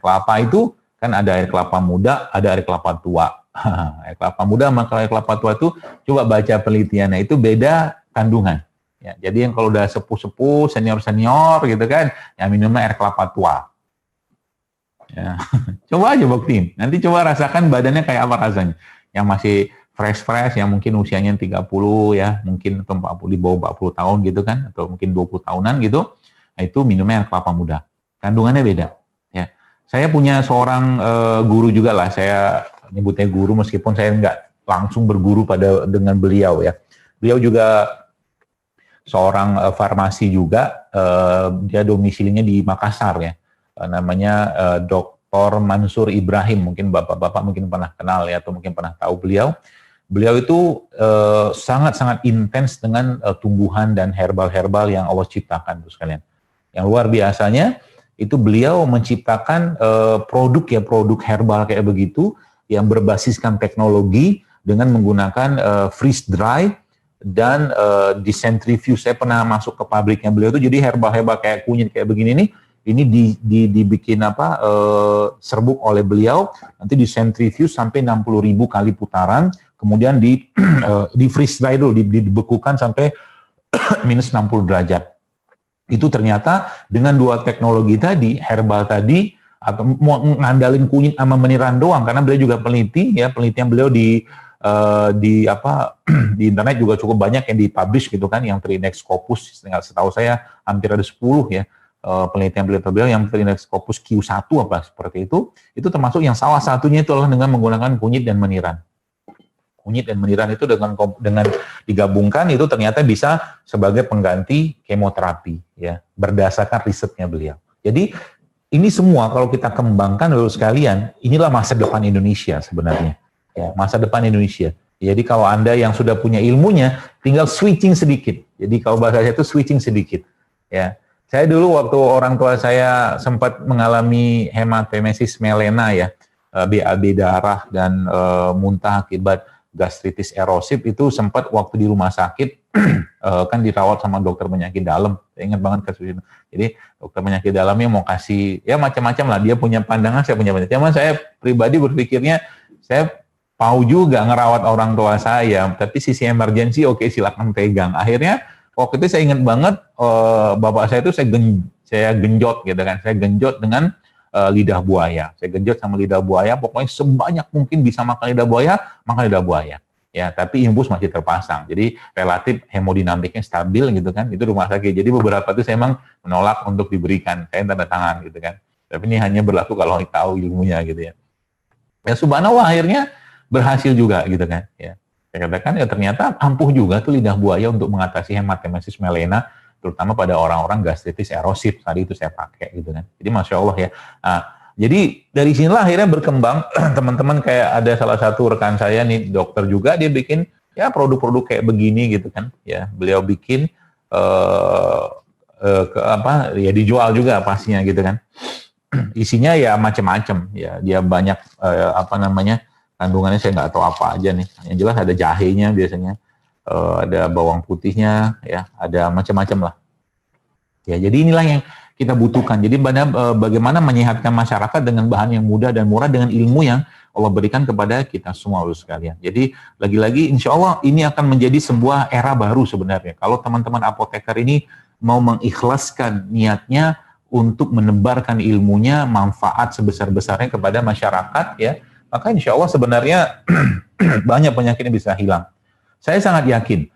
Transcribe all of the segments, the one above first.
kelapa itu kan ada air kelapa muda, ada air kelapa tua. Air kelapa muda sama air kelapa tua itu coba baca penelitiannya itu beda kandungan. Ya, jadi yang kalau udah sepuh-sepuh, senior-senior gitu kan, ya minumnya air kelapa tua. Ya. Coba aja buktiin. Nanti coba rasakan badannya kayak apa rasanya. Yang masih fresh-fresh, yang mungkin usianya 30 ya, mungkin atau 40, di bawah 40 tahun gitu kan, atau mungkin 20 tahunan gitu, nah itu minumnya air kelapa muda. Kandungannya beda. Ya. Saya punya seorang guru juga lah, saya nyebutnya guru meskipun saya nggak langsung berguru dengan beliau ya. Beliau juga seorang farmasi juga, dia domisilinya di Makassar ya, namanya Dr. Mansur Ibrahim, mungkin bapak-bapak mungkin pernah kenal ya, atau mungkin pernah tahu beliau. Beliau itu sangat-sangat intens dengan tumbuhan dan herbal-herbal yang Allah ciptakan, terus kalian. Yang luar biasanya itu beliau menciptakan produk herbal kayak begitu yang berbasiskan teknologi dengan menggunakan freeze dry dan dicentrifuge. Saya pernah masuk ke pabriknya beliau itu, jadi herbal-herbal kayak kunyit kayak begini nih, ini dibikin serbuk oleh beliau, nanti dicentrifuge sampai 60.000 kali putaran, kemudian di freeze dry dulu, dibekukan sampai minus 60 derajat. Itu ternyata dengan dua teknologi tadi, herbal tadi, atau mau ngandalin kunyit sama meniran doang, karena beliau juga peneliti ya, penelitian beliau di internet juga cukup banyak yang dipublish gitu kan, yang terindeks Scopus, setahu saya hampir ada 10 ya penelitian beliau yang terindeks Scopus Q1 apa seperti itu termasuk yang salah satunya itu adalah dengan menggunakan kunyit dan meniran. Kunyit dan meniran itu dengan digabungkan itu ternyata bisa sebagai pengganti kemoterapi ya, berdasarkan risetnya beliau. Jadi ini semua kalau kita kembangkan dulu sekalian, inilah masa depan Indonesia sebenarnya. Ya, masa depan Indonesia. Jadi kalau Anda yang sudah punya ilmunya, tinggal switching sedikit. Jadi kalau bahasa saya itu switching sedikit. Ya, saya dulu waktu orang tua saya sempat mengalami hematemesis melena ya, BAB darah dan muntah akibat gastritis erosif, itu sempat waktu di rumah sakit kan dirawat sama dokter penyakit dalam. Saya ingat banget kasus itu. Jadi dokter penyakit dalamnya mau kasih ya macam-macam lah. Dia punya pandangan, saya punya pandangan. Cuman saya pribadi berpikirnya saya mau juga ngerawat orang tua saya, tapi sisi emergensi oke, silakan pegang. Akhirnya waktu itu saya ingat banget bapak saya itu saya genjot gitu kan. Saya genjot dengan lidah buaya. Saya genjot sama lidah buaya, pokoknya sebanyak mungkin bisa makan lidah buaya, makan lidah buaya. Ya, tapi imbus masih terpasang. Jadi relatif hemodinamiknya stabil gitu kan. Itu rumah sakit. Jadi beberapa itu saya memang menolak untuk diberikan. Saya tanda tangan gitu kan. Tapi ini hanya berlaku kalau tahu ilmunya gitu ya. Ya subhanallah akhirnya berhasil juga gitu kan. Ya. Saya katakan ya ternyata ampuh juga tuh lidah buaya untuk mengatasi hematemesis melena, terutama pada orang-orang gastritis erosif. Tadi itu saya pakai gitu kan. Jadi Masya Allah ya. Nah, jadi dari sinilah akhirnya berkembang teman-teman, kayak ada salah satu rekan saya nih dokter juga, dia bikin ya produk-produk kayak begini gitu kan. Ya, beliau bikin ya dijual juga pastinya gitu kan. Isinya ya macam-macam ya. Dia banyak kandungannya saya nggak tahu apa aja nih. Yang jelas ada jahenya biasanya. Ada bawang putihnya, ya, ada macam-macam lah. Ya, jadi inilah yang kita butuhkan. Jadi bagaimana menyehatkan masyarakat dengan bahan yang mudah dan murah dengan ilmu yang Allah berikan kepada kita semua sekalian. Jadi lagi-lagi insya Allah ini akan menjadi sebuah era baru sebenarnya. Kalau teman-teman apoteker ini mau mengikhlaskan niatnya untuk menebarkan ilmunya, manfaat sebesar-besarnya kepada masyarakat, ya, maka insya Allah sebenarnya banyak penyakitnya bisa hilang. Saya sangat yakin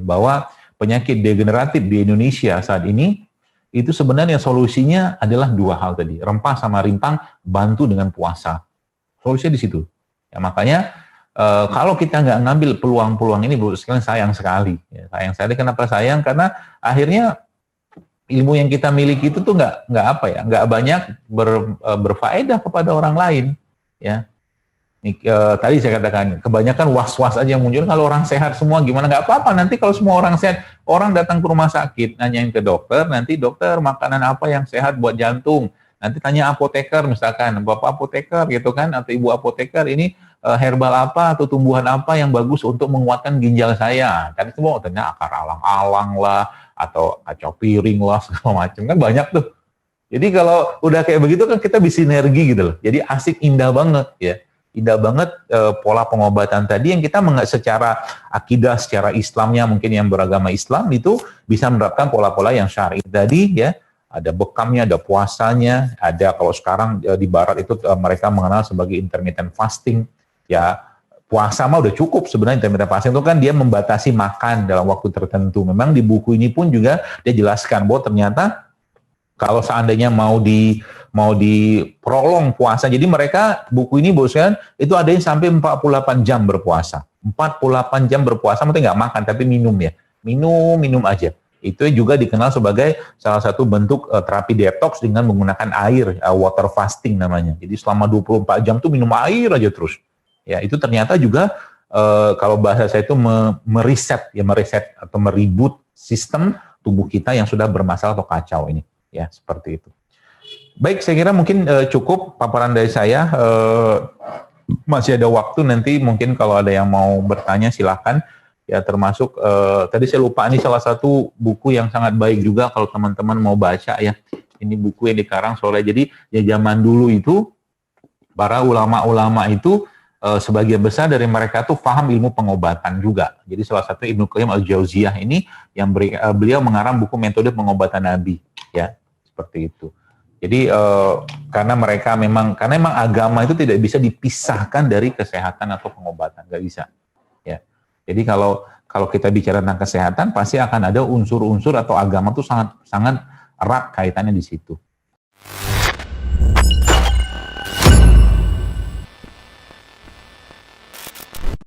bahwa penyakit degeneratif di Indonesia saat ini itu sebenarnya solusinya adalah dua hal tadi, rempah sama rimpang, bantu dengan puasa. Solusinya di situ. Ya, makanya kalau kita nggak ngambil peluang-peluang ini, sekalian sayang sekali. Ya, sayang sekali. Kenapa sayang? Karena akhirnya ilmu yang kita miliki itu tuh nggak banyak berfaedah kepada orang lain. Ya. Tadi saya katakan kebanyakan was-was aja yang muncul. Kalau orang sehat semua gimana, nggak apa-apa. Nanti kalau semua orang sehat, orang datang ke rumah sakit nanyain ke dokter, nanti dokter makanan apa yang sehat buat jantung, nanti tanya apoteker misalkan, bapak apoteker gitu kan, atau ibu apoteker, ini herbal apa atau tumbuhan apa yang bagus untuk menguatkan ginjal saya. Kan itu mau tanya akar alang-alang lah, atau kacau piring lah, segala macam, kan banyak tuh. Jadi kalau udah kayak begitu kan kita bisa sinergi gitu loh. Jadi asik, indah banget ya. Indah banget pola pengobatan tadi yang kita secara akidah, secara Islamnya mungkin yang beragama Islam itu bisa menerapkan pola-pola yang syar'i tadi ya. Ada bekamnya, ada puasanya, ada kalau sekarang di barat itu mereka mengenal sebagai intermittent fasting. Ya, puasa mah udah cukup sebenarnya. Intermittent fasting itu kan dia membatasi makan dalam waktu tertentu. Memang di buku ini pun juga dia jelaskan bahwa ternyata kalau seandainya mau diprolong puasa, jadi mereka buku ini boskan itu ada yang sampai 48 jam berpuasa. 48 jam berpuasa, maksudnya nggak makan tapi minum ya. Minum aja. Itu juga dikenal sebagai salah satu bentuk terapi detox dengan menggunakan air, water fasting namanya. Jadi selama 24 jam tuh minum air aja terus. Ya, itu ternyata juga kalau bahasa saya itu mereset atau meribut sistem tubuh kita yang sudah bermasalah atau kacau ini. Ya, seperti itu. Baik, saya kira mungkin cukup paparan dari saya. Masih ada waktu nanti mungkin kalau ada yang mau bertanya silakan. Ya, termasuk tadi saya lupa, ini salah satu buku yang sangat baik juga kalau teman-teman mau baca ya. Ini buku yang dikarang soalnya, jadi ya zaman dulu itu para ulama-ulama itu sebagian besar dari mereka tuh paham ilmu pengobatan juga. Jadi salah satu Ibnu Qayyim al-Jauziyah ini yang beliau mengarang buku metode pengobatan Nabi ya, seperti itu. Jadi karena memang agama itu tidak bisa dipisahkan dari kesehatan atau pengobatan, nggak bisa. Ya. Jadi kalau kita bicara tentang kesehatan pasti akan ada unsur-unsur atau agama itu sangat erat kaitannya di situ.